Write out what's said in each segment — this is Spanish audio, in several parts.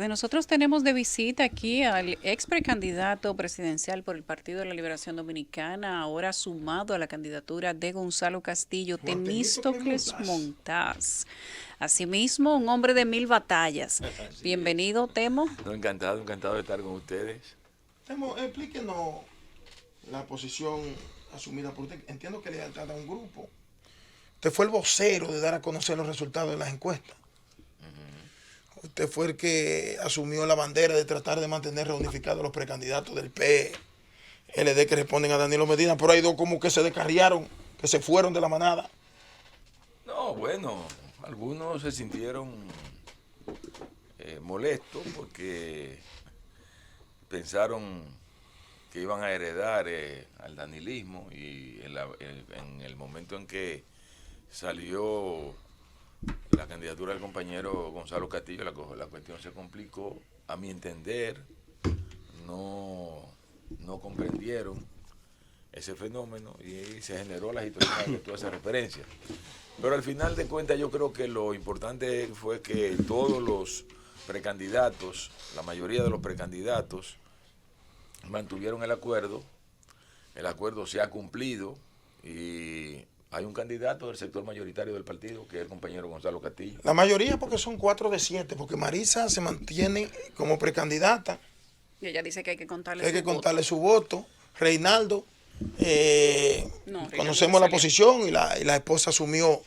Nosotros tenemos de visita aquí al ex precandidato presidencial por el Partido de la Liberación Dominicana, ahora sumado a la candidatura de Gonzalo Castillo, Juan Temístocles Temístocles Montaz. Montaz. Asimismo, un hombre de mil batallas. Así es. Bienvenido, Temo. No, encantado, encantado de estar con ustedes. Temo, explíquenos la posición asumida por usted. Entiendo que lealtad a un grupo. Usted fue el vocero de dar a conocer los resultados de las encuestas. Usted fue el que asumió la bandera de tratar de mantener reunificados los precandidatos del PLD que responden a Danilo Medina, pero hay dos como que se descarriaron, que se fueron de la manada. No, bueno, algunos se sintieron molestos porque pensaron que iban a heredar al danilismo y en el momento en que salió la candidatura del compañero Gonzalo Castillo, la cuestión se complicó. A mi entender, no comprendieron ese fenómeno y se generó la situación de toda esa referencia. Pero al final de cuentas yo creo que lo importante fue que todos los precandidatos, la mayoría de los precandidatos, mantuvieron el acuerdo se ha cumplido y hay un candidato del sector mayoritario del partido, que es el compañero Gonzalo Castillo. La mayoría porque son 4 de 7, porque Marisa se mantiene como precandidata. Y ella dice que hay que contarle Hay su que voto. contarle su voto. Reinaldo, No, Reinaldo conocemos la salió. posición y la esposa asumió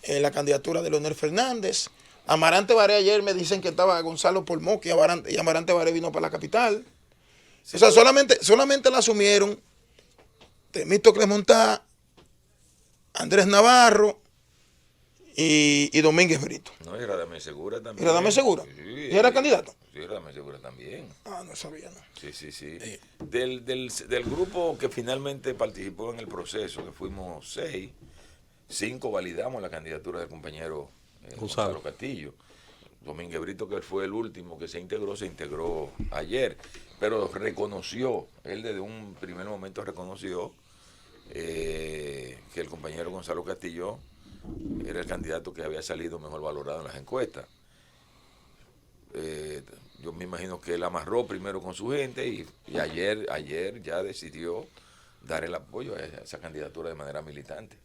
la candidatura de Leonel Fernández. Amarante Baré ayer me dicen que estaba Gonzalo por Moca y Amarante Baré vino para la capital. Sí, O sea, solamente la asumieron Temístocles Montaz, Andrés Navarro y Domínguez Brito. No, y Radamés Segura también. ¿Y Radamés Segura? Sí, ¿Y era candidato? Sí, Radamés Segura también. Ah, no sabía, no. Sí. Del grupo que finalmente participó en el proceso, que fuimos 6, 5 validamos la candidatura del compañero Gonzalo Castillo. Domínguez Brito, que fue el último que se integró ayer, pero él desde un primer momento reconoció que el compañero Gonzalo Castillo era el candidato que había salido mejor valorado en las encuestas. Yo me imagino que él amarró primero con su gente y ayer ya decidió dar el apoyo a esa candidatura de manera militante.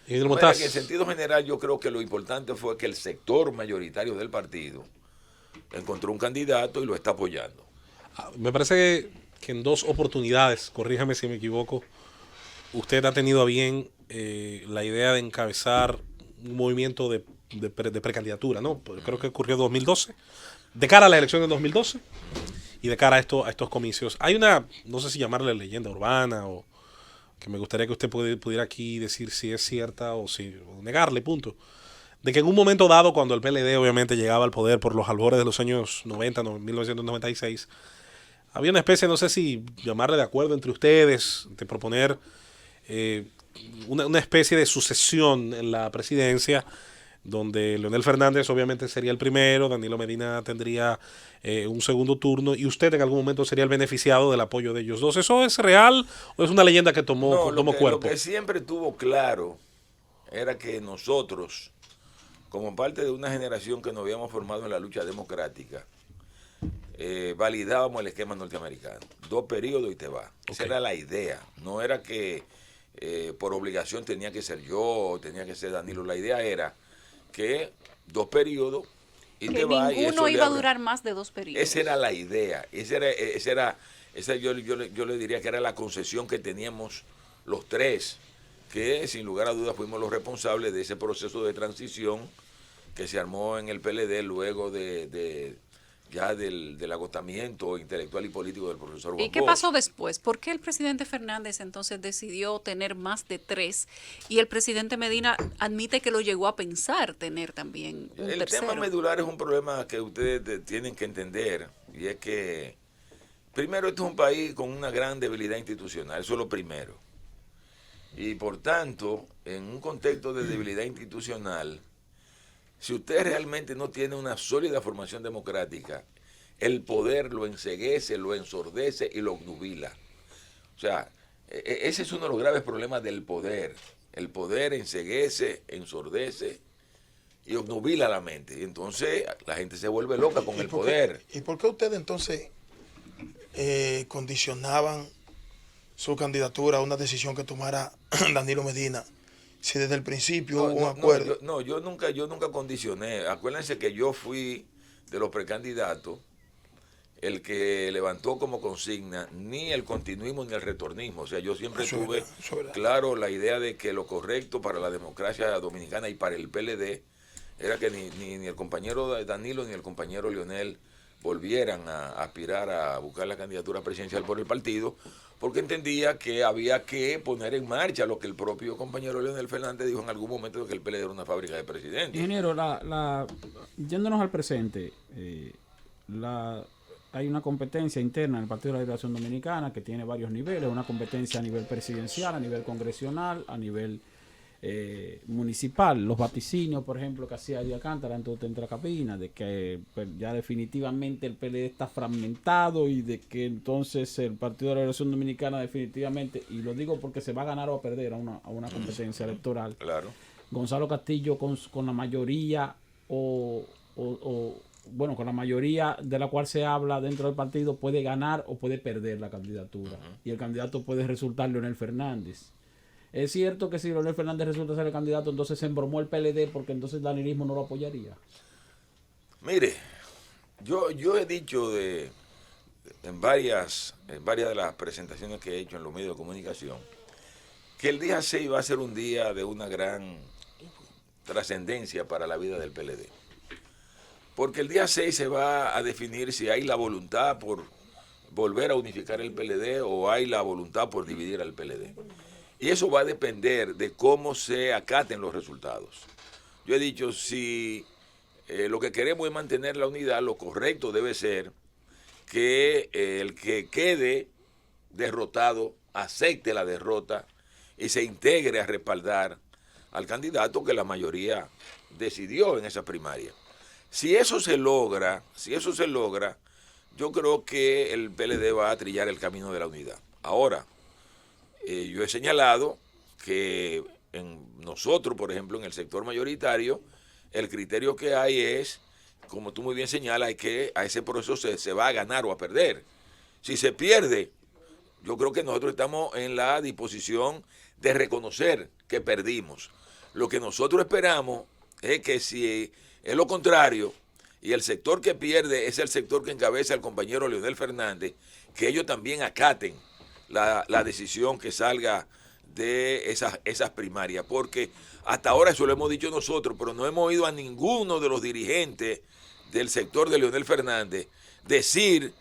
Y De manera que en sentido general yo creo que lo importante fue que el sector mayoritario del partido encontró un candidato y lo está apoyando. Me parece que en 2 oportunidades, corríjame si me equivoco, usted ha tenido a bien la idea de encabezar un movimiento de precandidatura, ¿no? Creo que ocurrió en 2012, de cara a la elección de 2012 y de cara a estos comicios. Hay una, no sé si llamarle leyenda urbana o que me gustaría que usted pudiera aquí decir si es cierta o negarle, punto. De que en un momento dado, cuando el PLD obviamente llegaba al poder por los albores de los años 90, 1996, había una especie, no sé si llamarle de acuerdo entre ustedes, de proponer una especie de sucesión en la presidencia, donde Leonel Fernández obviamente sería el primero, Danilo Medina tendría un segundo turno y usted en algún momento sería el beneficiado del apoyo de ellos dos. ¿Eso es real o es una leyenda que tomó cuerpo? Lo que siempre tuvo claro era que nosotros, como parte de una generación que nos habíamos formado en la lucha democrática, validábamos el esquema norteamericano. 2 periodos y te vas. Esa era la idea. No era que por obligación tenía que ser yo o tenía que ser Danilo. La idea era que 2 periodos y Que te vas. ninguno iba a durar más de 2 periodos. Esa era la idea. Yo le diría que era la concesión que teníamos los 3, que sin lugar a dudas fuimos los responsables de ese proceso de transición que se armó en el PLD luego del agotamiento intelectual y político del profesor Juan ¿Y qué Bosch. pasó después? ¿Por qué el presidente Fernández entonces decidió tener más de 3 y el presidente Medina admite que lo llegó a pensar tener también un El tercero? tema medular es un problema que ustedes tienen que entender, y es que primero este es un país con una gran debilidad institucional, eso es lo primero. Y por tanto, en un contexto de debilidad institucional, si usted realmente no tiene una sólida formación democrática, el poder lo enceguece, lo ensordece y lo obnubila. O sea, ese es uno de los graves problemas del poder. El poder enceguece, ensordece y obnubila la mente. Y entonces la gente se vuelve loca con el poder. ¿Y por qué ustedes entonces condicionaban su candidatura a una decisión que tomara Danilo Medina? Si desde el principio hubo un acuerdo. Yo nunca condicioné. Acuérdense que yo fui de los precandidatos el que levantó como consigna ni el continuismo ni el retornismo. O sea, yo siempre tuve claro la idea de que lo correcto para la democracia dominicana y para el PLD era que ni el compañero Danilo ni el compañero Leonel volvieran a aspirar a buscar la candidatura presidencial por el partido, porque entendía que había que poner en marcha lo que el propio compañero Leonel Fernández dijo en algún momento, de que el PLD era una fábrica de presidentes. Ingeniero, yéndonos al presente, hay una competencia interna en el Partido de la Liberación Dominicana que tiene varios niveles, una competencia a nivel presidencial, a nivel congresional, a nivel municipal. Los vaticinios, por ejemplo, que hacía Eddie Alcántara en toda esta cabina, de que pues, ya definitivamente el PLD está fragmentado y de que entonces el Partido de la Liberación Dominicana definitivamente, y lo digo porque se va a ganar o a perder a una competencia electoral. Claro. Gonzalo Castillo con la mayoría bueno, con la mayoría de la cual se habla dentro del partido puede ganar o puede perder la candidatura. Y el candidato puede resultar Leonel Fernández. Es cierto que si Leonel Fernández resulta ser el candidato, entonces se embromó el PLD porque entonces el danilismo no lo apoyaría. Mire, yo he dicho en varias de las presentaciones que he hecho en los medios de comunicación que el día 6 va a ser un día de una gran trascendencia para la vida del PLD. Porque el día 6 se va a definir si hay la voluntad por volver a unificar el PLD o hay la voluntad por dividir al PLD. Y eso va a depender de cómo se acaten los resultados. Yo he dicho, si lo que queremos es mantener la unidad, lo correcto debe ser que el que quede derrotado acepte la derrota y se integre a respaldar al candidato que la mayoría decidió en esa primaria. Si eso se logra, yo creo que el PLD va a trillar el camino de la unidad. Ahora, yo he señalado que en nosotros, por ejemplo, en el sector mayoritario, el criterio que hay es, como tú muy bien señalas, que a ese proceso se va a ganar o a perder. Si se pierde, yo creo que nosotros estamos en la disposición de reconocer que perdimos. Lo que nosotros esperamos es que si es lo contrario, y el sector que pierde es el sector que encabeza el compañero Leonel Fernández, que ellos también acaten la decisión que salga de esas primarias, porque hasta ahora eso lo hemos dicho nosotros, pero no hemos oído a ninguno de los dirigentes del sector de Leonel Fernández decir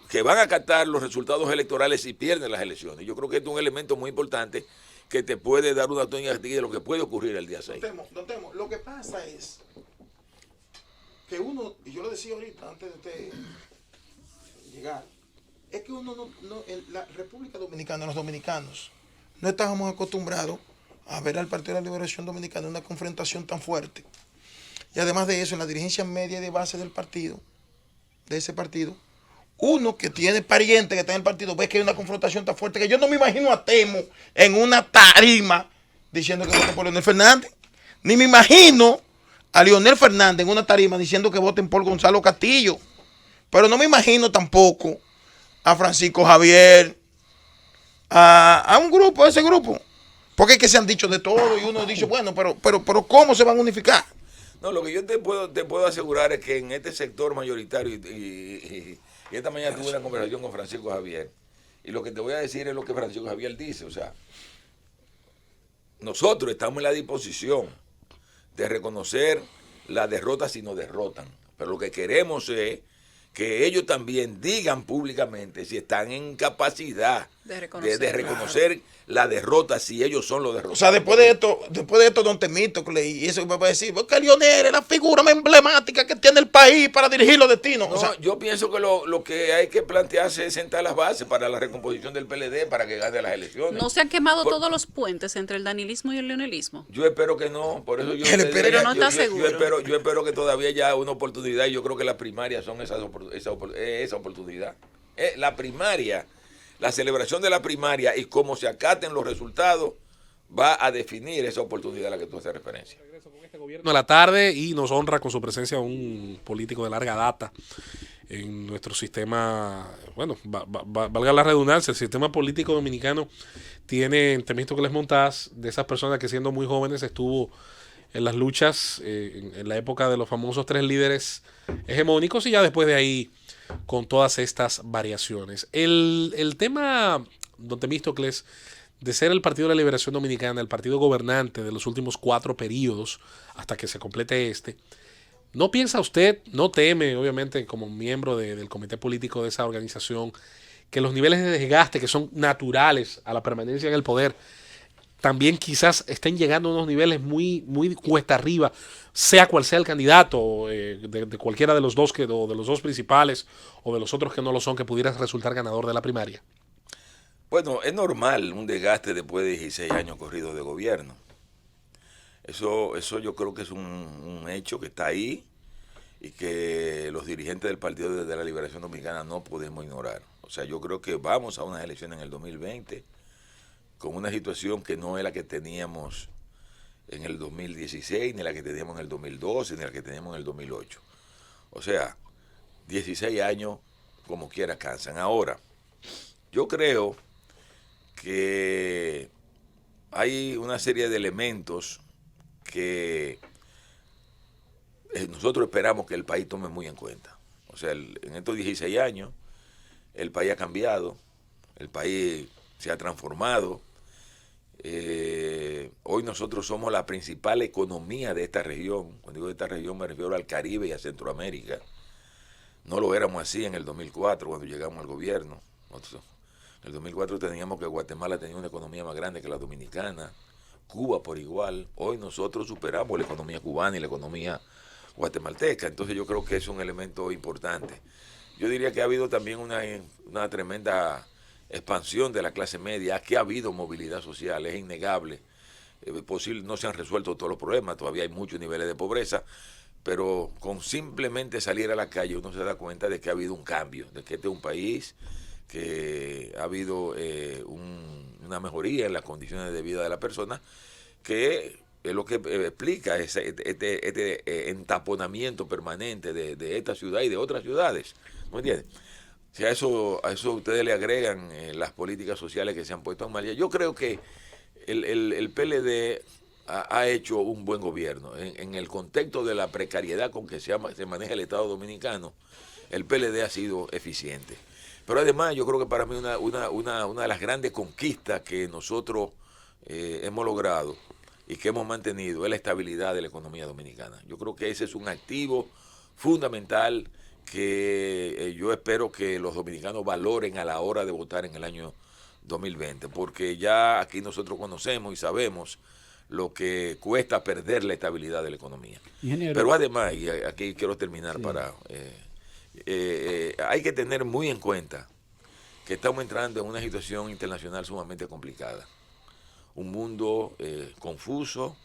que van a acatar los resultados electorales si pierden las elecciones. Yo creo que esto es un elemento muy importante que te puede dar una tónica de lo que puede ocurrir el día 6. Notemos, lo que pasa es que uno, y yo lo decía ahorita antes de usted llegar, es que uno en la República Dominicana, los dominicanos, no estábamos acostumbrados a ver al Partido de la Liberación Dominicana una confrontación tan fuerte. Y además de eso, en la dirigencia media y de base del partido, de ese partido, uno que tiene pariente que está en el partido ve que hay una confrontación tan fuerte que yo no me imagino a Temo en una tarima diciendo que voten por Leonel Fernández. Ni me imagino a Leonel Fernández en una tarima diciendo que voten por Gonzalo Castillo. Pero no me imagino tampoco a Francisco Javier, a un grupo, a ese grupo. Porque es que se han dicho de todo y uno dice, bueno, pero ¿cómo se van a unificar? No, lo que yo te puedo asegurar es que en este sector mayoritario, y esta mañana tuve una conversación con Francisco Javier, y lo que te voy a decir es lo que Francisco Javier dice, o sea, nosotros estamos en la disposición de reconocer la derrota si nos derrotan, pero lo que queremos es que ellos también digan públicamente si están en capacidad de reconocer la derrota si ellos son los derrotados. O sea, después de esto, don Temístocle, y eso va a decir, porque Leonel es la figura más emblemática que tiene el país para dirigir los destinos. No, o sea, yo pienso que lo que hay que plantearse es sentar las bases para la recomposición del PLD para que gane las elecciones. ¿No se han quemado todos los puentes entre el danilismo y el leonelismo? Yo espero que no, por eso yo pero no está seguro. Yo espero que todavía haya una oportunidad, y yo creo que las primarias son esa oportunidad. La primaria, la celebración de la primaria y cómo se acaten los resultados va a definir esa oportunidad a la que tú haces referencia. este gobierno a la tarde y nos honra con su presencia un político de larga data en nuestro sistema, bueno, valga la redundancia, el sistema político dominicano tiene en Temístocles Montaz, de esas personas que siendo muy jóvenes estuvo en las luchas en la época de los famosos 3 líderes hegemónicos y ya después de ahí con todas estas variaciones. El tema, don Temístocles, de ser el Partido de la Liberación Dominicana, el partido gobernante de los últimos 4 periodos hasta que se complete este, ¿no piensa usted, no teme, obviamente, como miembro del comité político de esa organización, que los niveles de desgaste que son naturales a la permanencia en el poder también quizás estén llegando a unos niveles muy, muy cuesta arriba, sea cual sea el candidato de cualquiera de los dos o de los dos principales o de los otros que no lo son, que pudiera resultar ganador de la primaria? Bueno, es normal un desgaste después de 16 años corridos de gobierno. Eso yo creo que es un hecho que está ahí y que los dirigentes del Partido de la Liberación Dominicana no podemos ignorar. O sea, yo creo que vamos a unas elecciones en el 2020 con una situación que no es la que teníamos en el 2016, ni la que teníamos en el 2012, ni la que teníamos en el 2008. O sea, 16 años como quiera cansan. Ahora, yo creo que hay una serie de elementos que nosotros esperamos que el país tome muy en cuenta. O sea, en estos 16 años el país ha cambiado, el país se ha transformado. Hoy nosotros somos la principal economía de esta región. Cuando digo de esta región me refiero al Caribe y a Centroamérica. No lo éramos así en el 2004 cuando llegamos al gobierno. Nosotros, en el 2004 teníamos que Guatemala tenía una economía más grande que la dominicana, Cuba por igual. Hoy nosotros superamos la economía cubana y la economía guatemalteca. Entonces yo creo que es un elemento importante. Yo diría que ha habido también una tremenda expansión de la clase media. Aquí ha habido movilidad social, es innegable. Posible, no se han resuelto todos los problemas, todavía hay muchos niveles de pobreza, pero con simplemente salir a la calle uno se da cuenta de que ha habido un cambio, de que este es un país que ha habido una mejoría en las condiciones de vida de la persona, que es lo que explica este entaponamiento permanente de esta ciudad y de otras ciudades. ¿Me entiendes? Si a eso ustedes le agregan las políticas sociales que se han puesto en marcha, yo creo que el PLD ha hecho un buen gobierno. En el contexto de la precariedad con que se maneja el Estado Dominicano, el PLD ha sido eficiente. Pero además yo creo que para mí una de las grandes conquistas que nosotros hemos logrado y que hemos mantenido es la estabilidad de la economía dominicana. Yo creo que ese es un activo fundamental que yo espero que los dominicanos valoren a la hora de votar en el año 2020, porque ya aquí nosotros conocemos y sabemos lo que cuesta perder la estabilidad de la economía. Ingeniero. Pero además, y aquí quiero terminar hay que tener muy en cuenta que estamos entrando en una situación internacional sumamente complicada. Un mundo confuso,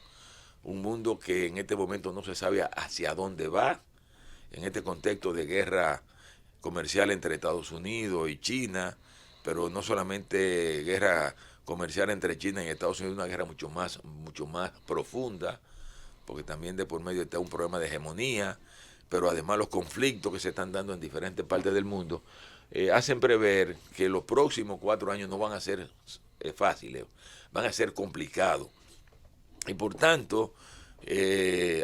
un mundo que en este momento no se sabe hacia dónde va, en este contexto de guerra comercial entre Estados Unidos y China, pero no solamente guerra comercial entre China y Estados Unidos, una guerra mucho más profunda, porque también de por medio está un problema de hegemonía, pero además los conflictos que se están dando en diferentes partes del mundo hacen prever que los próximos 4 años no van a ser fáciles, van a ser complicados. Y por tanto, es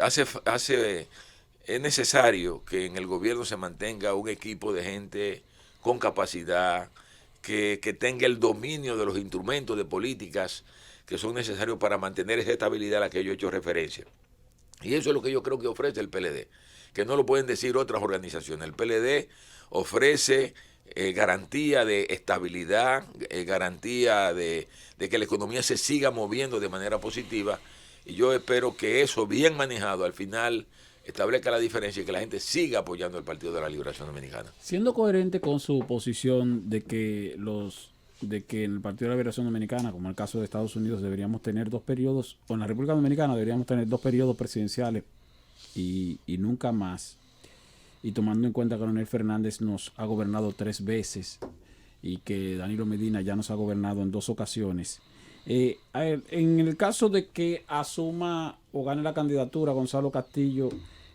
necesario que en el gobierno se mantenga un equipo de gente con capacidad, que tenga el dominio de los instrumentos de políticas que son necesarios para mantener esa estabilidad a la que yo he hecho referencia. Y eso es lo que yo creo que ofrece el PLD, que no lo pueden decir otras organizaciones. El PLD ofrece garantía de estabilidad, garantía de que la economía se siga moviendo de manera positiva, y yo espero que eso bien manejado al final establezca la diferencia y que la gente siga apoyando el Partido de la Liberación Dominicana. Siendo coherente con su posición de que en el Partido de la Liberación Dominicana, como en el caso de Estados Unidos, deberíamos tener 2 periodos, o en la República Dominicana deberíamos tener 2 periodos presidenciales y nunca más, y tomando en cuenta que Leonel Fernández nos ha gobernado 3 veces y que Danilo Medina ya nos ha gobernado en 2 ocasiones, A ver, en el caso de que asuma o gane la candidatura Gonzalo Castillo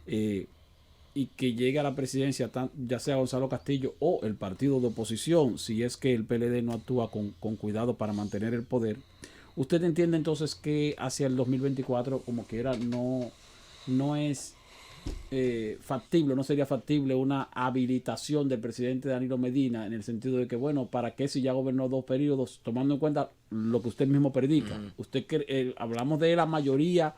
y que llegue a la presidencia, ya sea Gonzalo Castillo o el partido de oposición, si es que el PLD no actúa con cuidado para mantener el poder, ¿usted entiende entonces que hacia el 2024 como que era no es factible, no sería factible una habilitación del presidente Danilo Medina en el sentido de que, bueno, ¿para qué si ya gobernó 2 periodos, tomando en cuenta lo que usted mismo predica? Usted hablamos de la mayoría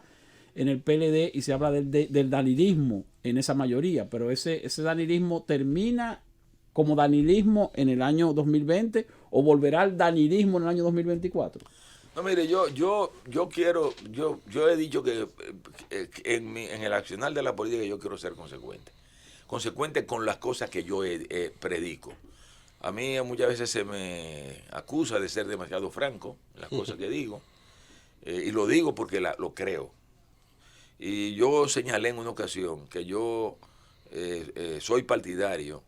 en el PLD y se habla del danilismo en esa mayoría, pero ese danilismo termina como danilismo en el año 2020 o volverá al danilismo en el año 2024. No, mire, yo he dicho que en el accionar de la política yo quiero ser consecuente con las cosas que yo predico. A mí muchas veces se me acusa de ser demasiado franco en las cosas que digo, y lo digo porque lo creo. Y yo señalé en una ocasión que yo soy partidario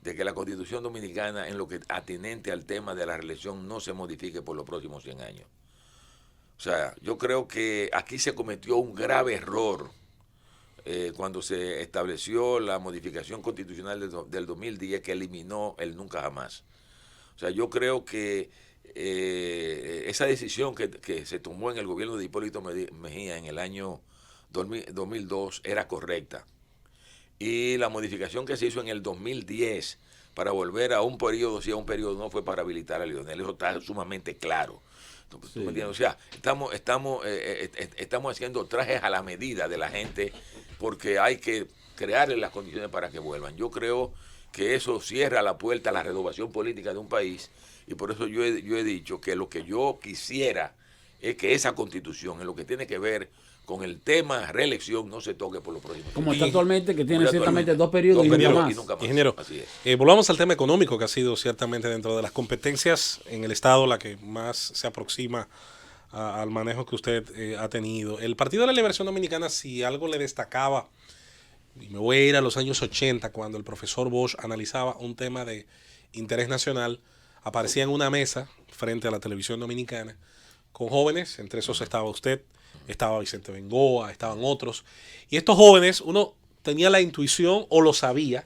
de que la Constitución Dominicana, en lo que atinente al tema de la reelección, no se modifique por los próximos 100 años. O sea, yo creo que aquí se cometió un grave error cuando se estableció la modificación constitucional del 2010 que eliminó el nunca jamás. O sea, yo creo que esa decisión que se tomó en el gobierno de Hipólito Mejía en el año 2002 era correcta. Y la modificación que se hizo en el 2010 para volver a un periodo, si a un periodo no, fue para habilitar a Leonel. Eso está sumamente claro. Sí. ¿Me entiendes? O sea, estamos haciendo trajes a la medida de la gente porque hay que crearles las condiciones para que vuelvan. Yo creo que eso cierra la puerta a la renovación política de un país y por eso yo he dicho que lo que yo quisiera es que esa constitución, en lo que tiene que ver con el tema reelección, no se toque por los próximos. Como está actualmente, que tiene ciertamente 2 periodos y nunca más. Ingeniero, volvamos al tema económico, que ha sido ciertamente dentro de las competencias en el Estado la que más se aproxima al manejo que usted ha tenido. El Partido de la Liberación Dominicana, si algo le destacaba, y me voy a ir a los años 80, cuando el profesor Bosch analizaba un tema de interés nacional, aparecía en una mesa frente a la televisión dominicana con jóvenes, entre esos estaba usted, estaba Vicente Bengoa, estaban otros. Y estos jóvenes, uno tenía la intuición o lo sabía,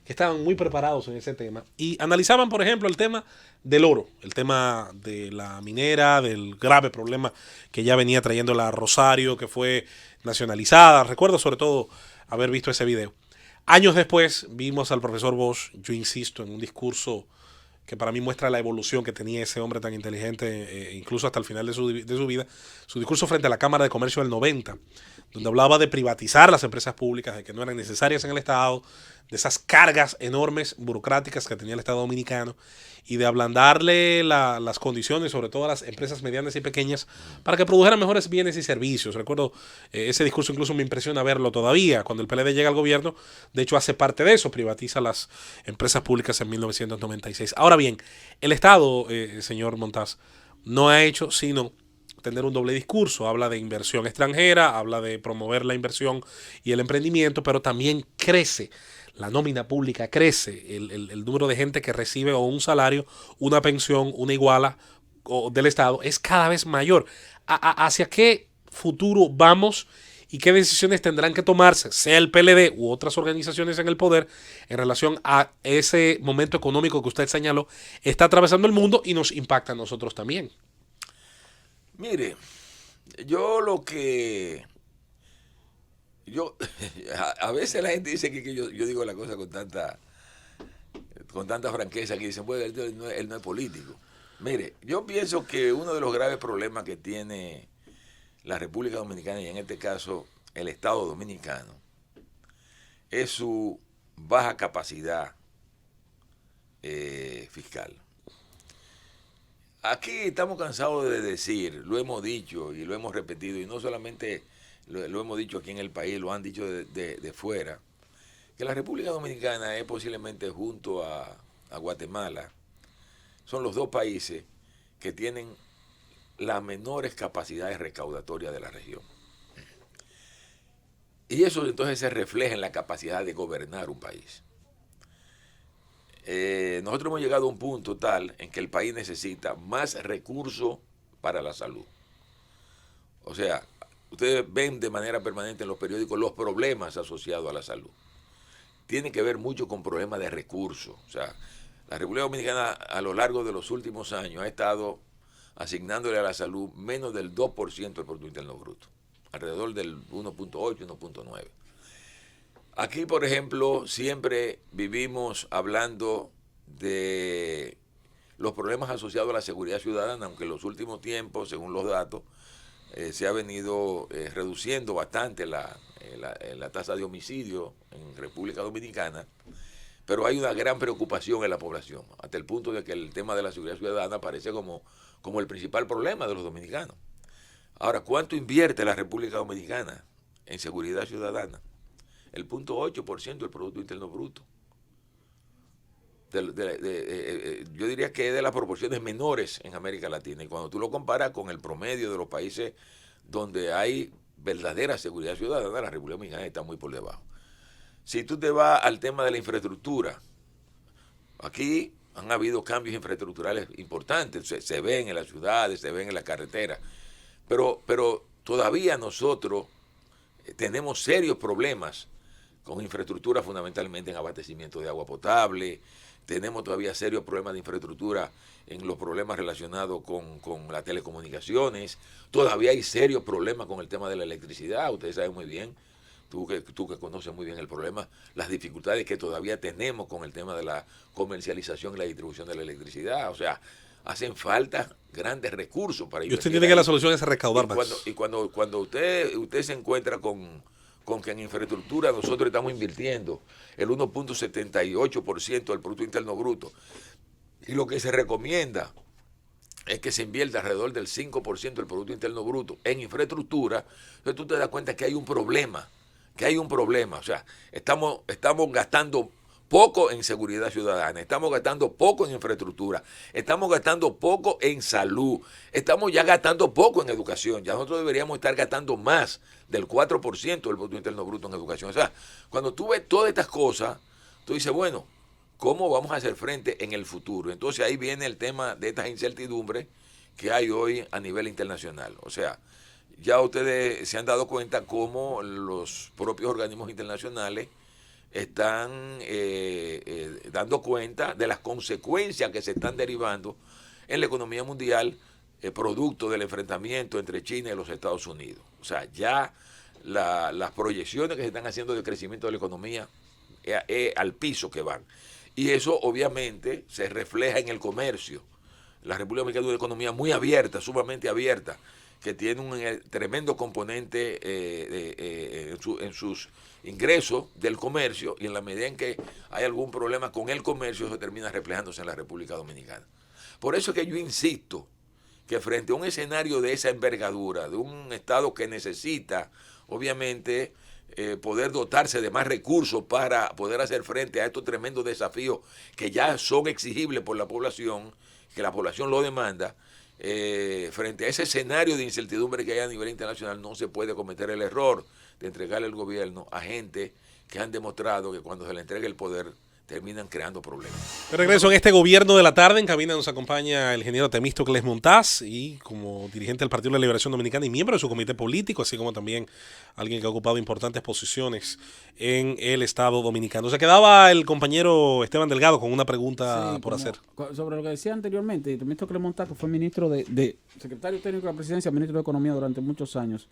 que estaban muy preparados en ese tema. Y analizaban, por ejemplo, el tema del oro, el tema de la minera, del grave problema que ya venía trayendo la Rosario, que fue nacionalizada. Recuerdo sobre todo haber visto ese video. Años después vimos al profesor Bosch, yo insisto, en un discurso que para mí muestra la evolución que tenía ese hombre tan inteligente, incluso hasta el final de su vida, su discurso frente a la Cámara de Comercio del 90, donde hablaba de privatizar las empresas públicas, de que no eran necesarias en el Estado, de esas cargas enormes burocráticas que tenía el Estado dominicano, y de ablandarle las condiciones, sobre todo a las empresas medianas y pequeñas, para que produjeran mejores bienes y servicios. Recuerdo ese discurso, incluso me impresiona verlo todavía, cuando el PLD llega al gobierno, de hecho hace parte de eso, privatiza las empresas públicas en 1996. Ahora bien, el Estado, señor Montaz, no ha hecho sino tener un doble discurso. Habla de inversión extranjera, habla de promover la inversión y el emprendimiento, pero también crece. La nómina pública crece, el número de gente que recibe o un salario, una pensión, una iguala del Estado es cada vez mayor. ¿Hacia qué futuro vamos y qué decisiones tendrán que tomarse, sea el PLD u otras organizaciones en el poder, en relación a ese momento económico que usted señaló, está atravesando el mundo y nos impacta a nosotros también? Mire, a veces la gente dice que yo digo la cosa con tanta franqueza que dicen, bueno, él no es político. Mire, yo pienso que uno de los graves problemas que tiene la República Dominicana, y en este caso el Estado Dominicano, es su baja capacidad fiscal. Aquí estamos cansados de decir, lo hemos dicho y lo hemos repetido, y no solamente lo hemos dicho aquí en el país, lo han dicho de fuera, que la República Dominicana es posiblemente junto a Guatemala, son los 2 países que tienen las menores capacidades recaudatorias de la región. Y eso entonces se refleja en la capacidad de gobernar un país. Nosotros hemos llegado a un punto tal en que el país necesita más recursos para la salud. O sea, ustedes ven de manera permanente en los periódicos los problemas asociados a la salud. Tiene que ver mucho con problemas de recursos. O sea, la República Dominicana a lo largo de los últimos años ha estado asignándole a la salud menos del 2% del Producto Interno Bruto, alrededor del 1.8, 1.9. Aquí, por ejemplo, siempre vivimos hablando de los problemas asociados a la seguridad ciudadana, aunque en los últimos tiempos, según los datos, se ha venido reduciendo bastante la tasa de homicidio en República Dominicana, pero hay una gran preocupación en la población, hasta el punto de que el tema de la seguridad ciudadana aparece como el principal problema de los dominicanos. Ahora, ¿cuánto invierte la República Dominicana en seguridad ciudadana? El 0.8% del Producto Interno Bruto. Yo diría que es de las proporciones menores en América Latina. Y cuando tú lo comparas con el promedio de los países donde hay verdadera seguridad ciudadana, la República Dominicana está muy por debajo. Si tú te vas al tema de la infraestructura, aquí han habido cambios infraestructurales importantes. Se ven en las ciudades, se ven en las carreteras. Pero todavía nosotros tenemos serios problemas con infraestructura, fundamentalmente en abastecimiento de agua potable. Tenemos todavía serios problemas de infraestructura en los problemas relacionados con las telecomunicaciones. Todavía hay serios problemas con el tema de la electricidad. Ustedes saben muy bien, tú que conoces muy bien el problema, las dificultades que todavía tenemos con el tema de la comercialización y la distribución de la electricidad. O sea, hacen falta grandes recursos para y usted tiene que la solución es recaudar más. Cuando usted se encuentra con que en infraestructura nosotros estamos invirtiendo el 1.78% del Producto Interno Bruto, y lo que se recomienda es que se invierta alrededor del 5% del Producto Interno Bruto en infraestructura, entonces tú te das cuenta que hay un problema, o sea, estamos gastando poco en seguridad ciudadana, estamos gastando poco en infraestructura, estamos gastando poco en salud, estamos ya gastando poco en educación. Ya nosotros deberíamos estar gastando más del 4% del Producto Interno Bruto en educación. O sea, cuando tú ves todas estas cosas, tú dices, bueno, ¿cómo vamos a hacer frente en el futuro? Entonces ahí viene el tema de estas incertidumbres que hay hoy a nivel internacional. O sea, ya ustedes se han dado cuenta cómo los propios organismos internacionales están dando cuenta de las consecuencias que se están derivando en la economía mundial, producto del enfrentamiento entre China y los Estados Unidos. O sea, ya las proyecciones que se están haciendo de crecimiento de la economía al piso que van. Y eso obviamente se refleja en el comercio. La República Dominicana es una economía muy abierta, sumamente abierta, que tiene un tremendo componente en sus ingresos del comercio, y en la medida en que hay algún problema con el comercio, eso termina reflejándose en la República Dominicana. Por eso es que yo insisto que frente a un escenario de esa envergadura, de un Estado que necesita, obviamente, poder dotarse de más recursos para poder hacer frente a estos tremendos desafíos que ya son exigibles por la población, que la población lo demanda, frente a ese escenario de incertidumbre que hay a nivel internacional, no se puede cometer el error de entregarle el gobierno a gente que han demostrado que cuando se le entrega el poder terminan creando problemas. De regreso en este gobierno de la tarde, en cabina nos acompaña el ingeniero Temístocles Montaz, y como dirigente del Partido de la Liberación Dominicana y miembro de su comité político, así como también alguien que ha ocupado importantes posiciones en el Estado Dominicano. Se quedaba el compañero Esteban Delgado con una pregunta por hacer. Sobre lo que decía anteriormente, Temístocles Montaz, que fue ministro secretario técnico de la presidencia, ministro de Economía durante muchos años,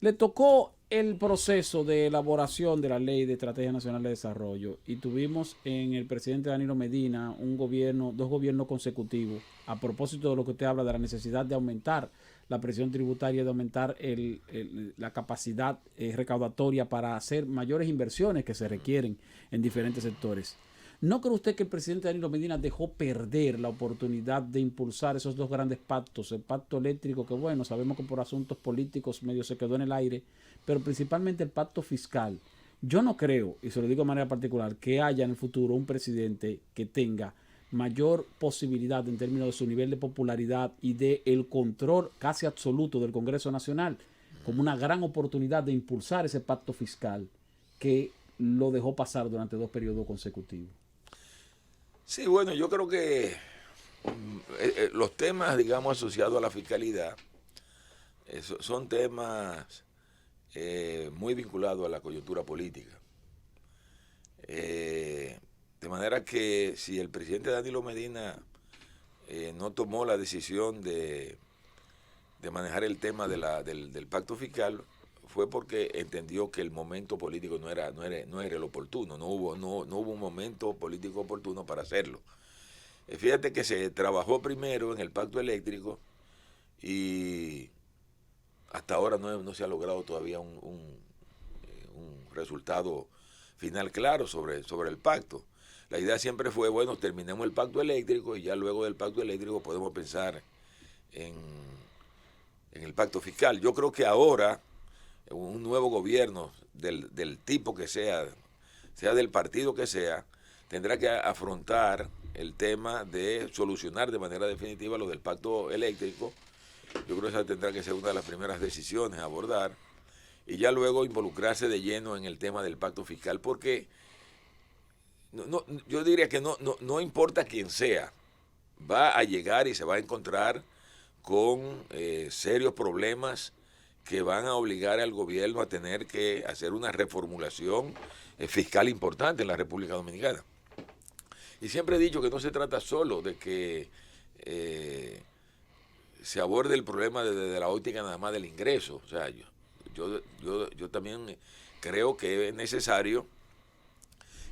le tocó el proceso de elaboración de la Ley de Estrategia Nacional de Desarrollo, y tuvimos en el presidente Danilo Medina dos gobiernos consecutivos a propósito de lo que usted habla de la necesidad de aumentar la presión tributaria, de aumentar la capacidad recaudatoria para hacer mayores inversiones que se requieren en diferentes sectores. ¿No cree usted que el presidente Danilo Medina dejó perder la oportunidad de impulsar esos dos grandes pactos? El pacto eléctrico, que bueno, sabemos que por asuntos políticos medio se quedó en el aire, pero principalmente el pacto fiscal. Yo no creo, y se lo digo de manera particular, que haya en el futuro un presidente que tenga mayor posibilidad en términos de su nivel de popularidad y de el control casi absoluto del Congreso Nacional, como una gran oportunidad de impulsar ese pacto fiscal que lo dejó pasar durante 2 periodos consecutivos. Sí, bueno, yo creo que los temas, digamos, asociados a la fiscalidad son temas muy vinculados a la coyuntura política. De manera que si el presidente Danilo Medina no tomó la decisión de manejar el tema del pacto fiscal, fue porque entendió que el momento político no era el oportuno, no hubo un momento político oportuno para hacerlo. Fíjate que se trabajó primero en el pacto eléctrico y hasta ahora no se ha logrado todavía un resultado final claro sobre el pacto. La idea siempre fue, bueno, terminemos el pacto eléctrico y ya luego del pacto eléctrico podemos pensar en el pacto fiscal. Yo creo que ahora un nuevo gobierno del tipo que sea del partido que sea, tendrá que afrontar el tema de solucionar de manera definitiva lo del pacto eléctrico. Yo creo que esa tendrá que ser una de las primeras decisiones a abordar y ya luego involucrarse de lleno en el tema del pacto fiscal, porque yo diría que no importa quién sea, va a llegar y se va a encontrar con serios problemas que van a obligar al gobierno a tener que hacer una reformulación fiscal importante en la República Dominicana. Y siempre he dicho que no se trata solo de que se aborde el problema desde la óptica nada más del ingreso. O sea, yo también creo que es necesario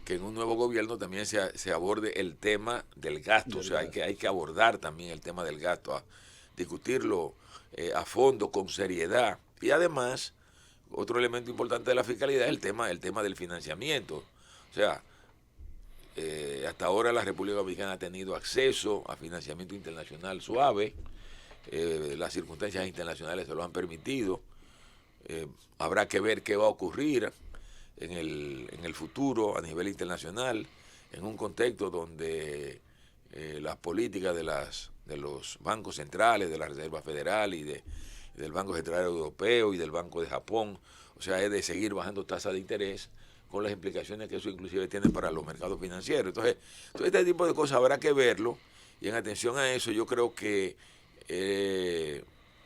que en un nuevo gobierno también se aborde el tema del gasto. O sea, hay que abordar también el tema del gasto, discutirlo a fondo, con seriedad. Y además, otro elemento importante de la fiscalidad es el tema del financiamiento. O sea, hasta ahora la República Dominicana ha tenido acceso a financiamiento internacional suave. Las circunstancias internacionales se lo han permitido. Habrá que ver qué va a ocurrir en el futuro a nivel internacional, en un contexto donde las políticas de los bancos centrales, de la Reserva Federal y del Banco Central Europeo y del Banco de Japón, o sea, es de seguir bajando tasas de interés, con las implicaciones que eso inclusive tiene para los mercados financieros. Entonces, todo este tipo de cosas habrá que verlo, y en atención a eso yo creo que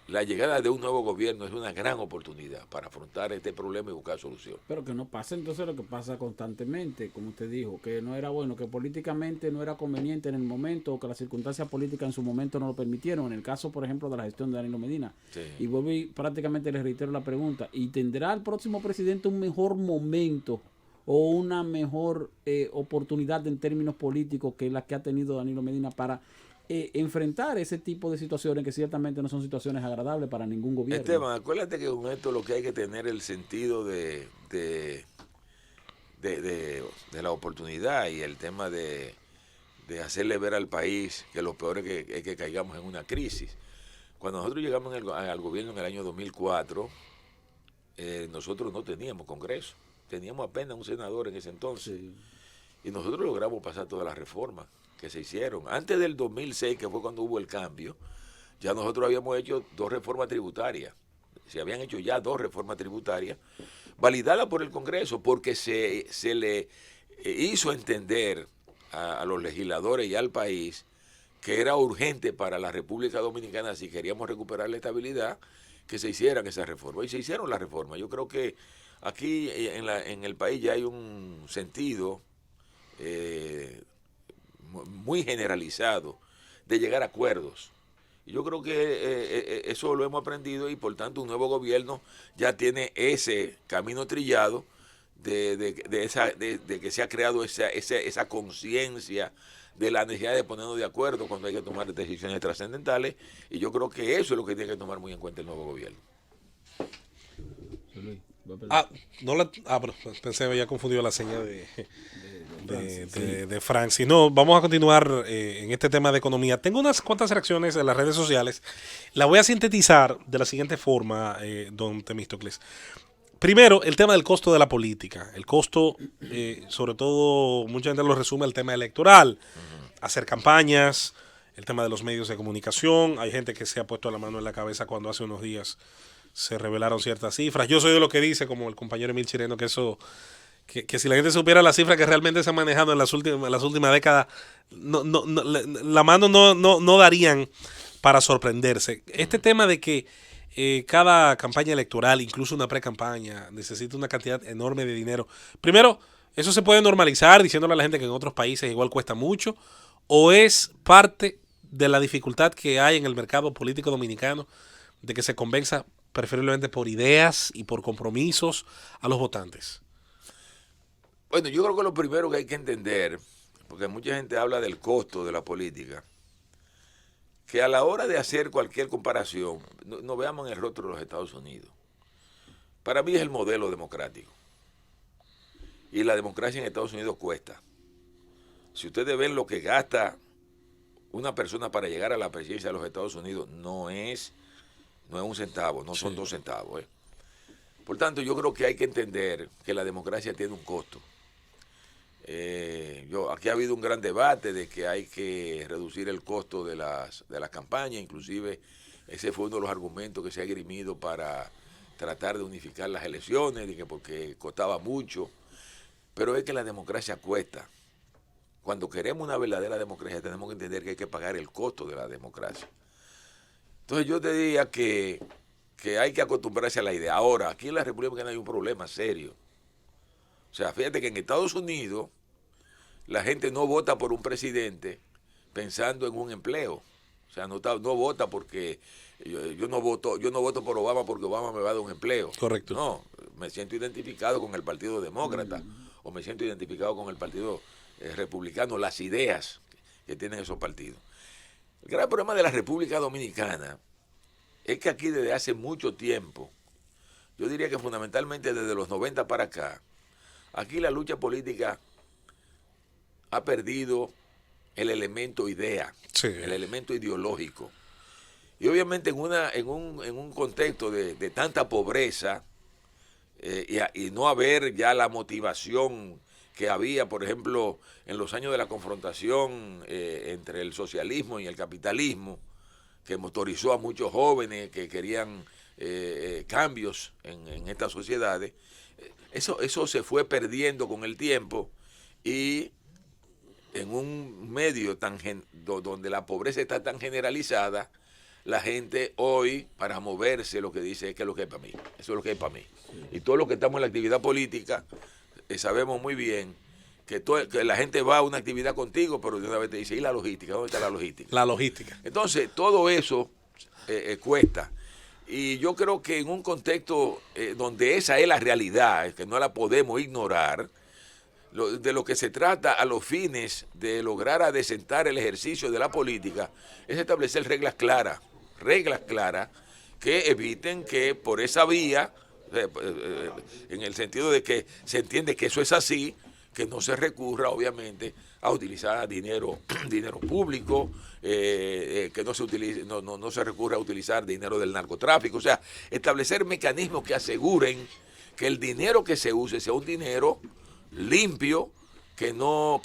la llegada de un nuevo gobierno es una gran oportunidad para afrontar este problema y buscar solución. Pero que no pase entonces lo que pasa constantemente, como usted dijo, que no era bueno, que políticamente no era conveniente en el momento, o que las circunstancias políticas en su momento no lo permitieron, en el caso, por ejemplo, de la gestión de Danilo Medina. Sí. Y vuelvo y prácticamente les reitero la pregunta, ¿y tendrá el próximo presidente un mejor momento o una mejor oportunidad en términos políticos que la que ha tenido Danilo Medina para enfrentar ese tipo de situaciones que ciertamente no son situaciones agradables para ningún gobierno? Esteban, acuérdate que con esto lo que hay que tener el sentido de la oportunidad y el tema de hacerle ver al país que lo peor es que caigamos en una crisis. Cuando nosotros llegamos al gobierno en el año 2004, nosotros no teníamos Congreso, teníamos apenas un senador en ese entonces. Sí. Y nosotros logramos pasar todas las reformas que se hicieron. Antes del 2006, que fue cuando hubo el cambio, ya nosotros habíamos hecho 2 reformas tributarias. Se habían hecho ya 2 reformas tributarias, validadas por el Congreso, porque se le hizo entender a los legisladores y al país que era urgente para la República Dominicana, si queríamos recuperar la estabilidad, que se hicieran esas reformas. Y se hicieron las reformas. Yo creo que aquí en el país ya hay un sentido muy generalizado de llegar a acuerdos. Y yo creo que eso lo hemos aprendido, y por tanto un nuevo gobierno ya tiene ese camino trillado de que se ha creado esa conciencia de la necesidad de ponernos de acuerdo cuando hay que tomar decisiones trascendentales, y yo creo que eso es lo que tiene que tomar muy en cuenta el nuevo gobierno. Pero pensé que había confundido la señal de Francis. No, vamos a continuar en este tema de economía. Tengo unas cuantas reacciones en las redes sociales. La voy a sintetizar de la siguiente forma, don Temístocles. Primero, el tema del costo de la política. El costo, sobre todo, mucha gente lo resume al tema electoral. Hacer campañas, el tema de los medios de comunicación. Hay gente que se ha puesto la mano en la cabeza cuando hace unos días se revelaron ciertas cifras. Yo soy de lo que dice, como el compañero Emil Chireno, que que si la gente supiera las cifras que realmente se han manejado en las últimas décadas, la mano no darían para sorprenderse. Este tema de que cada campaña electoral, incluso una pre-campaña, necesita una cantidad enorme de dinero. Primero, ¿eso se puede normalizar diciéndole a la gente que en otros países igual cuesta mucho? ¿O es parte de la dificultad que hay en el mercado político dominicano de que se convenza preferiblemente por ideas y por compromisos a los votantes? Bueno, yo creo que lo primero que hay que entender, porque mucha gente habla del costo de la política, que a la hora de hacer cualquier comparación, no veamos en el rostro de los Estados Unidos. Para mí es el modelo democrático. Y la democracia en Estados Unidos cuesta. Si ustedes ven lo que gasta una persona para llegar a la presidencia de los Estados Unidos, no es un centavo, no son 2 centavos. Por tanto, yo creo que hay que entender que la democracia tiene un costo. Aquí ha habido un gran debate de que hay que reducir el costo de las campañas, inclusive ese fue uno de los argumentos que se ha esgrimido para tratar de unificar las elecciones, de que porque costaba mucho, pero es que la democracia cuesta. Cuando queremos una verdadera democracia tenemos que entender que hay que pagar el costo de la democracia. Entonces yo te diría que hay que acostumbrarse a la idea. Ahora, aquí en la República Dominicana hay un problema serio. O sea, fíjate que en Estados Unidos la gente no vota por un presidente pensando en un empleo. O sea, no vota porque yo no voto por Obama porque Obama me va a dar un empleo. Correcto. No, me siento identificado con el Partido Demócrata o me siento identificado con el Partido Republicano, las ideas que tienen esos partidos. El gran problema de la República Dominicana es que aquí desde hace mucho tiempo, yo diría que fundamentalmente desde los 90 para acá, aquí la lucha política ha perdido el elemento idea, el elemento ideológico. Y obviamente en un contexto de tanta pobreza y no haber ya la motivación que había, por ejemplo, en los años de la confrontación entre el socialismo y el capitalismo, que motorizó a muchos jóvenes que querían cambios en estas sociedades, eso se fue perdiendo con el tiempo y en un medio donde la pobreza está tan generalizada, la gente hoy, para moverse, lo que dice es que es lo que es para mí. Eso es lo que es para mí. Y todos los que estamos en la actividad política sabemos muy bien que la gente va a una actividad contigo, pero de una vez te dice, ¿y la logística? ¿Dónde está la logística? La logística. Entonces, todo eso cuesta. Y yo creo que en un contexto donde esa es la realidad, que no la podemos ignorar, de lo que se trata a los fines de lograr adecentar el ejercicio de la política es establecer reglas claras que eviten que por esa vía, en el sentido de que se entiende que eso es así, que no se recurra obviamente a utilizar dinero público, que no se recurra a utilizar dinero del narcotráfico, o sea, establecer mecanismos que aseguren que el dinero que se use sea un dinero limpio, que no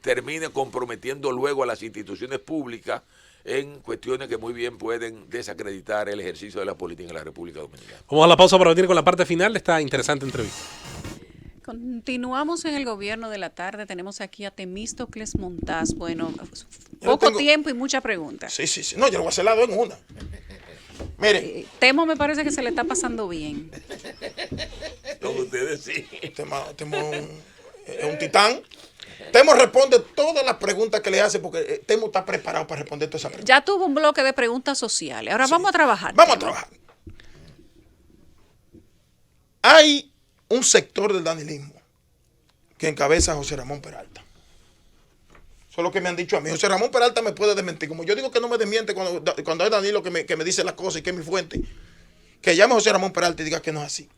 termine comprometiendo luego a las instituciones públicas en cuestiones que muy bien pueden desacreditar el ejercicio de la política en la República Dominicana. Vamos a la pausa para venir con la parte final de esta interesante entrevista. Continuamos en el gobierno de la tarde. Tenemos aquí a Temístocles Montaz. Bueno, poco tiempo y muchas preguntas. Sí. No, yo lo voy a hacer lado en una. Mire. Temo me parece que se le está pasando bien. Como ustedes sí. Temo es un titán. Temo responde todas las preguntas que le hace porque Temo está preparado para responder todas esas preguntas. Ya tuvo un bloque de preguntas sociales. Ahora vamos a trabajar. Vamos a trabajar. Hay un sector del danilismo que encabeza a José Ramón Peralta. Eso es lo que me han dicho a mí. José Ramón Peralta me puede desmentir. Como yo digo que no me desmiente cuando es Danilo que me dice las cosas y que es mi fuente, que llame a José Ramón Peralta y diga que no es así.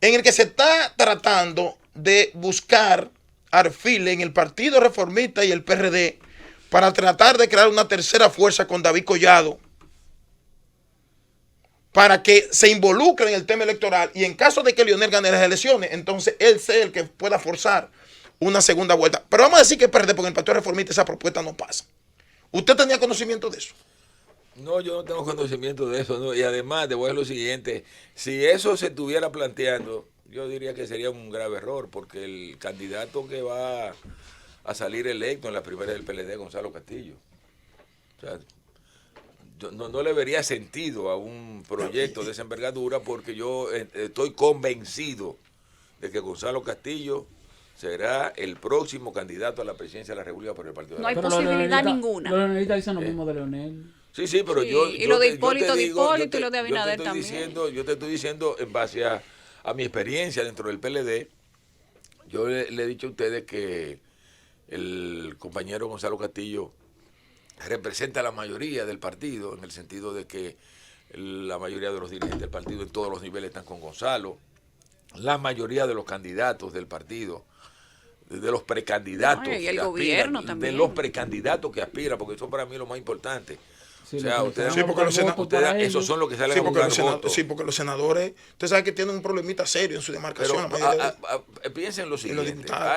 En el que se está tratando de buscar alfiles en el Partido Reformista y el PRD para tratar de crear una tercera fuerza con David Collado para que se involucre en el tema electoral y en caso de que Leonel gane las elecciones, entonces él sea el que pueda forzar una segunda vuelta. Pero vamos a decir que PRD, porque en el Partido Reformista esa propuesta no pasa. ¿Usted tenía conocimiento de eso? No, yo no tengo conocimiento de eso, ¿no? Y además, te voy a decir lo siguiente, si eso se estuviera planteando, yo diría que sería un grave error, porque el candidato que va a salir electo en la primera del PLD, Gonzalo Castillo. O sea, yo no le vería sentido a un proyecto de esa envergadura, porque yo estoy convencido de que Gonzalo Castillo será el próximo candidato a la presidencia de la República por el Partido de No hay la posibilidad ninguna. Los leonelistas dicen lo mismo de Leonel. Sí, pero Sí, yo... y lo de Hipólito te de digo, Hipólito y lo de Abinader también. Yo te estoy diciendo en base a mi experiencia dentro del PLD. Yo le he dicho a ustedes que el compañero Gonzalo Castillo representa a la mayoría del partido, en el sentido de que la mayoría de los dirigentes del partido en todos los niveles están con Gonzalo. La mayoría de los candidatos del partido, de los precandidatos, y el que gobierno aspiran, también. de los precandidatos que aspiran, porque eso para mí es lo más importante. Sí, O sea, lo que ustedes, Sí, porque los esos son los que salen Sí, a porque buscar votos. porque los senadores, usted sabe que tienen un problemita serio en su Pero demarcación. la mayoría de- piensen lo y los siguiente, diputados.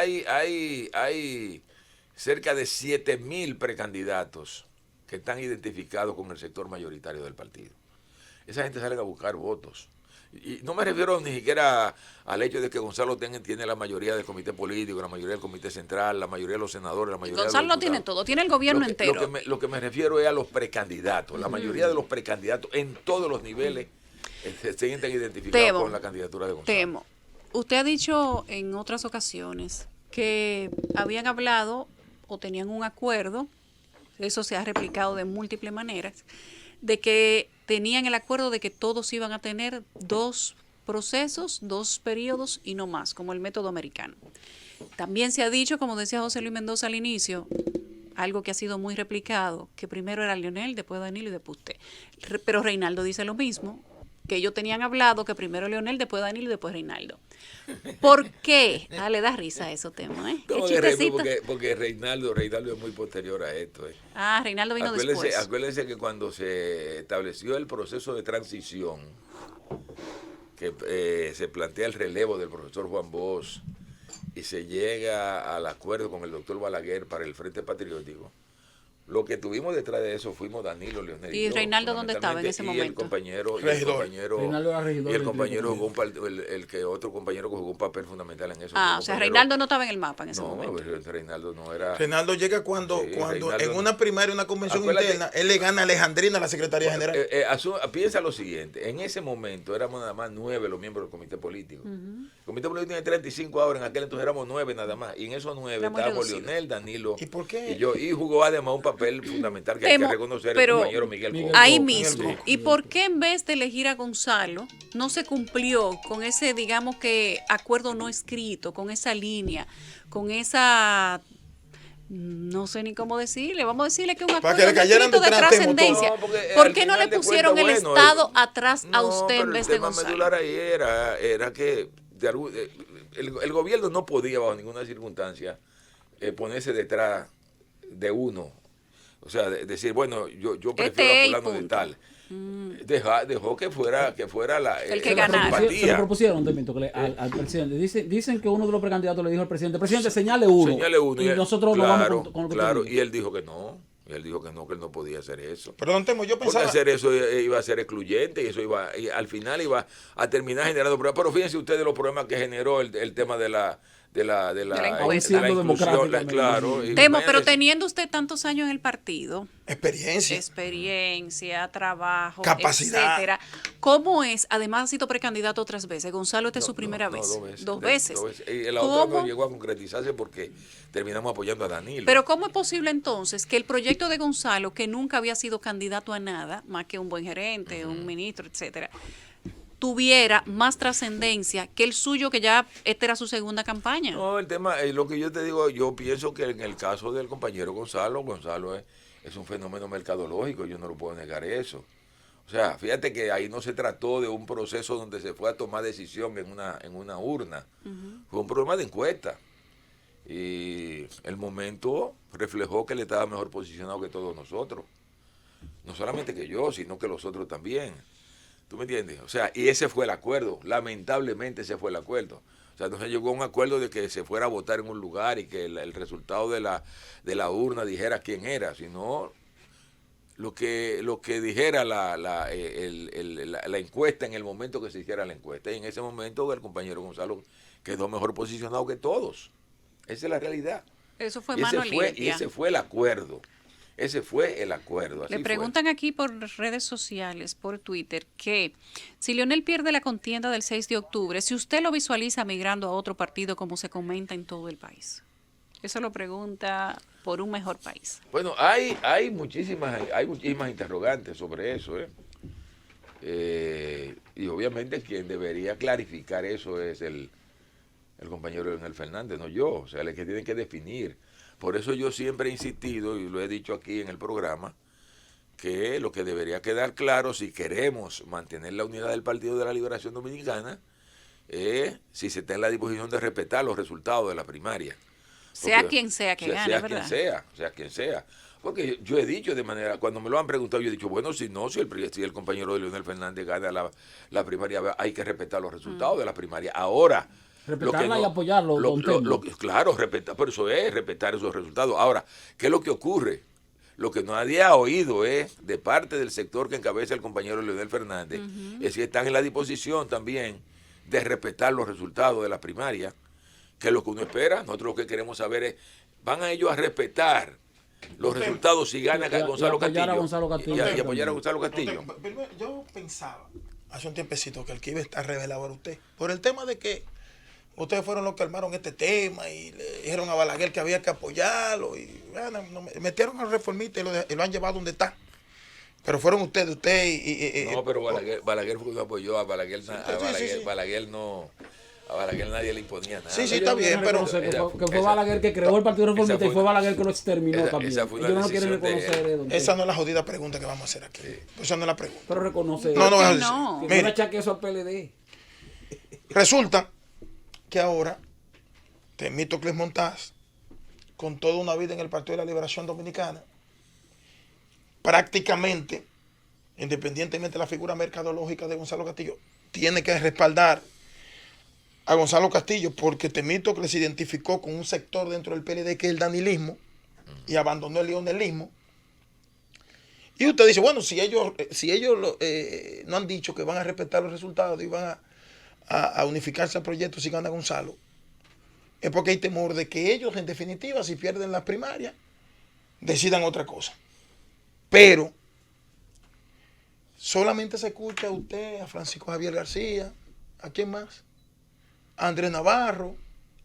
hay cerca de 7.000 precandidatos que están identificados con el sector mayoritario del partido. Esa gente sale a buscar votos. Y no me refiero ni siquiera al hecho de que Gonzalo tiene la mayoría del comité político, la mayoría del comité central, la mayoría de los senadores, la mayoría Gonzalo de los lo tiene diputados. todo, tiene el gobierno Lo que- entero. Lo que me refiero es a los precandidatos. La mayoría de los precandidatos en todos los niveles se sienten identificados Temo, con la candidatura de Gonzalo. Temo. Usted ha dicho en otras ocasiones que habían hablado o tenían un acuerdo, eso se ha replicado de múltiples maneras, de que tenían el acuerdo de que todos iban a tener 2 procesos, 2 periodos y no más, como el método americano. También se ha dicho, como decía José Luis Mendoza al inicio, algo que ha sido muy replicado, que primero era Leonel, después Danilo y después usted. Pero Reinaldo dice lo mismo, que ellos tenían hablado que primero Leonel, después Danilo y después Reinaldo. ¿Por qué? Ah, le da risa a esos temas, ¿eh? Qué Tengo que reírme chistecito. porque Reinaldo es muy posterior a esto. Ah, Reinaldo vino después. Acuérdense que cuando se estableció el proceso de transición, que se plantea el relevo del profesor Juan Bosch y se llega al acuerdo con el doctor Balaguer para el Frente Patriótico, lo que tuvimos detrás de eso fuimos Danilo, Leonel ¿Y yo, Reinaldo dónde estaba en fundamentalmente, ese y el momento? compañero, Reinaldo era regidor y el del compañero Distrito jugó otro compañero que jugó un papel fundamental en eso. Ah, el o sea, compañero- Reinaldo no estaba en el mapa en ese no, momento. Reinaldo no era. Reinaldo llega cuando Sí, en Reinaldo una no. primaria, una convención Acuérdate- interna, él le gana a Alejandrina, la secretaria general. Piensa lo siguiente, en ese momento éramos nada más 9 los miembros del comité político. El comité político tiene 35 ahora, en aquel entonces éramos 9 nada más. Y en esos 9 Era muy estábamos reducido. Leonel, Danilo ¿Y por qué? y yo. Y jugó además un papel fundamental que hay que Temo, reconocer pero el compañero Miguel Coco. ahí Coco, mismo. Miguel Coco. ¿Y por qué en vez de elegir a Gonzalo no se cumplió con ese, digamos que, acuerdo no escrito, con esa línea, con esa, no sé ni cómo decirle, vamos a decirle que un Para acuerdo que le no cayeran escrito de detrás de trascendencia? No, porque ¿Por al qué no final le de pusieron cuentas, el bueno, Estado atrás a No, usted pero en vez el de tema Gonzalo? medular ahí era que el gobierno no podía bajo ninguna circunstancia ponerse detrás de uno. O sea, decir, bueno, yo prefiero Este a es fulano de punto. tal. Dejó que fuera la El que Se lo ganara. propusieron- Se lo empatía. propusieron, te miento, al presidente. Dicen que uno de los precandidatos le dijo al presidente, señale uno. Señale uno. Y nosotros nos claro, vamos con lo que claro, tenemos. y él dijo que no. Y él dijo que él no podía hacer eso. Pero don Temo, yo Porque pensaba... hacer eso iba a ser excluyente y eso y al final iba a terminar generando problemas. Pero fíjense ustedes los problemas que generó el tema de la encuesta. inclusión, Democrática, claro. y Temo, pero imagínense, teniendo usted tantos años en el partido, Experiencia. experiencia, trabajo, Capacidad. etcétera. ¿Cómo es? Además ha sido precandidato otras veces. Gonzalo, esta es su primera vez. Dos veces. Y la otra ¿Cómo? no llegó a concretizarse porque terminamos apoyando a Danilo. Pero ¿cómo es posible entonces que el proyecto de Gonzalo, que nunca había sido candidato a nada, más que un buen gerente, un ministro, etcétera, tuviera más trascendencia que el suyo, que ya esta era su segunda campaña? No, el tema, lo que yo te digo, yo pienso que en el caso del compañero Gonzalo es un fenómeno mercadológico, yo no lo puedo negar eso. O sea, fíjate que ahí no se trató de un proceso donde se fue a tomar decisión en una urna. Fue un problema de encuesta. Y el momento reflejó que él estaba mejor posicionado que todos nosotros. No solamente que yo, sino que los otros también. ¿Tú me entiendes? O sea, y ese fue el acuerdo. Lamentablemente ese fue el acuerdo. O sea, no se llegó a un acuerdo de que se fuera a votar en un lugar y que el resultado de la urna dijera quién era, sino lo que dijera la encuesta en el momento que se hiciera la encuesta. Y en ese momento el compañero Gonzalo quedó mejor posicionado que todos. Esa es la realidad. Eso fue mano limpia. Y ese fue el acuerdo. Ese fue el acuerdo. Le preguntan aquí por redes sociales, por Twitter, que si Leonel pierde la contienda del 6 de octubre, si usted lo visualiza migrando a otro partido como se comenta en todo el país. Eso lo pregunta por un mejor país. Bueno, hay muchísimas interrogantes sobre eso, y obviamente quien debería clarificar eso es el compañero Leonel Fernández, no yo. O sea, el que tiene que definir. Por eso yo siempre he insistido, y lo he dicho aquí en el programa, que lo que debería quedar claro si queremos mantener la unidad del Partido de la Liberación Dominicana es si se está en la disposición de respetar los resultados de la primaria. Sea quien sea que gane, ¿verdad? Sea quien sea. Porque yo he dicho de manera, cuando me lo han preguntado, yo he dicho, bueno, si el compañero de Leonel Fernández gana la primaria, hay que respetar los resultados de la primaria. Ahora, respetarla y apoyarlo. Claro, respetar, pero eso es respetar esos resultados. Ahora, ¿qué es lo que ocurre? Lo que nadie ha oído es, de parte del sector que encabeza el compañero Leonel Fernández, es que están en la disposición también de respetar los resultados de la primaria, que es lo que uno espera. Nosotros lo que queremos saber es, ¿van a ellos a respetar los resultados si gana Gonzalo Castillo? Y apoyar a Gonzalo Castillo. Yo pensaba hace un tiempecito que el que iba a estar revelado era usted, por el tema de que ustedes fueron los que armaron este tema y le dijeron a Balaguer que había que apoyarlo y bueno, metieron al reformista y lo han llevado donde está. Pero fueron ustedes no, pero Balaguer fue que apoyó a Balaguer. Balaguer no... A Balaguer nadie le imponía nada. Sí, está bien, pero... Que fue Balaguer que creó el Partido Reformista y fue Balaguer que lo exterminó también. Ellos no quieren reconocer esa no es la jodida pregunta que vamos a hacer aquí. Sí. Esa no es la pregunta. Pero reconoce. No. Que no le achaque eso al PLD. Resulta que ahora Temístocles Montaz, con toda una vida en el Partido de la Liberación Dominicana, prácticamente, independientemente de la figura mercadológica de Gonzalo Castillo, tiene que respaldar a Gonzalo Castillo porque Temístocles se identificó con un sector dentro del PLD que es el danilismo y abandonó el leonelismo. Y usted dice, bueno, si ellos no han dicho que van a respetar los resultados y van a unificarse al proyecto si gana Gonzalo, es porque hay temor de que ellos, en definitiva, si pierden las primarias, decidan otra cosa. Pero solamente se escucha a usted, a Francisco Javier García, ¿a quién más? A Andrés Navarro,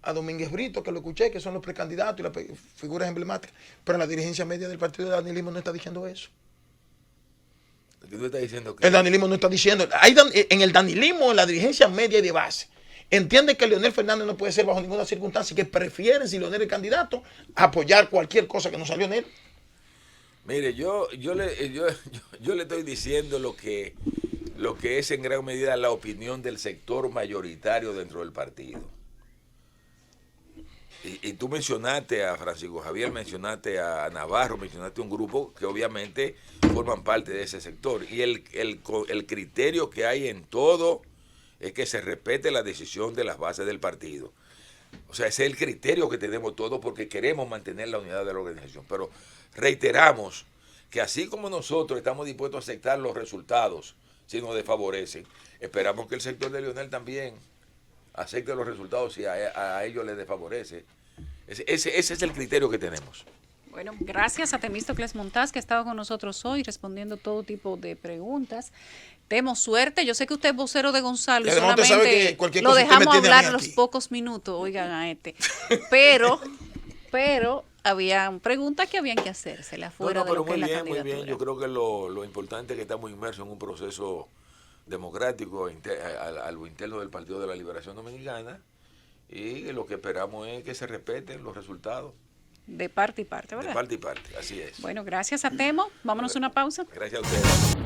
a Domínguez Brito, que lo escuché, que son los precandidatos y las figuras emblemáticas, pero la dirigencia media del partido de danilismo no está diciendo eso. ¿Qué tú estás diciendo? Que el danilismo no está diciendo. En el danilismo, en la dirigencia media y de base, entiende que Leonel Fernández no puede ser bajo ninguna circunstancia, que prefieren, si Leonel es candidato, apoyar cualquier cosa que no salió en él. Mire, yo le estoy diciendo lo que es en gran medida la opinión del sector mayoritario dentro del partido. Y tú mencionaste a Francisco Javier, mencionaste a Navarro, mencionaste un grupo que obviamente forman parte de ese sector. Y el criterio que hay en todo es que se respete la decisión de las bases del partido. O sea, ese es el criterio que tenemos todos porque queremos mantener la unidad de la organización. Pero reiteramos que así como nosotros estamos dispuestos a aceptar los resultados, si nos desfavorecen, esperamos que el sector de Leonel también acepte los resultados si a ellos les desfavorece. Ese es el criterio que tenemos. Bueno, gracias a Temístocles Montaz, que ha estado con nosotros hoy respondiendo todo tipo de preguntas. Tenemos suerte. Yo sé que usted es vocero de Gonzalo y solamente lo dejamos hablar los pocos minutos, oigan a este. Pero había preguntas que habían que hacerse afuera de lo que es la candidatura. Muy bien. Yo creo que lo importante es que estamos inmersos en un proceso democrático a lo interno del Partido de la Liberación Dominicana y lo que esperamos es que se respeten los resultados. De parte y parte, ¿verdad? De parte y parte, así es. Bueno, gracias a Temo. Vámonos a una pausa. Gracias a ustedes.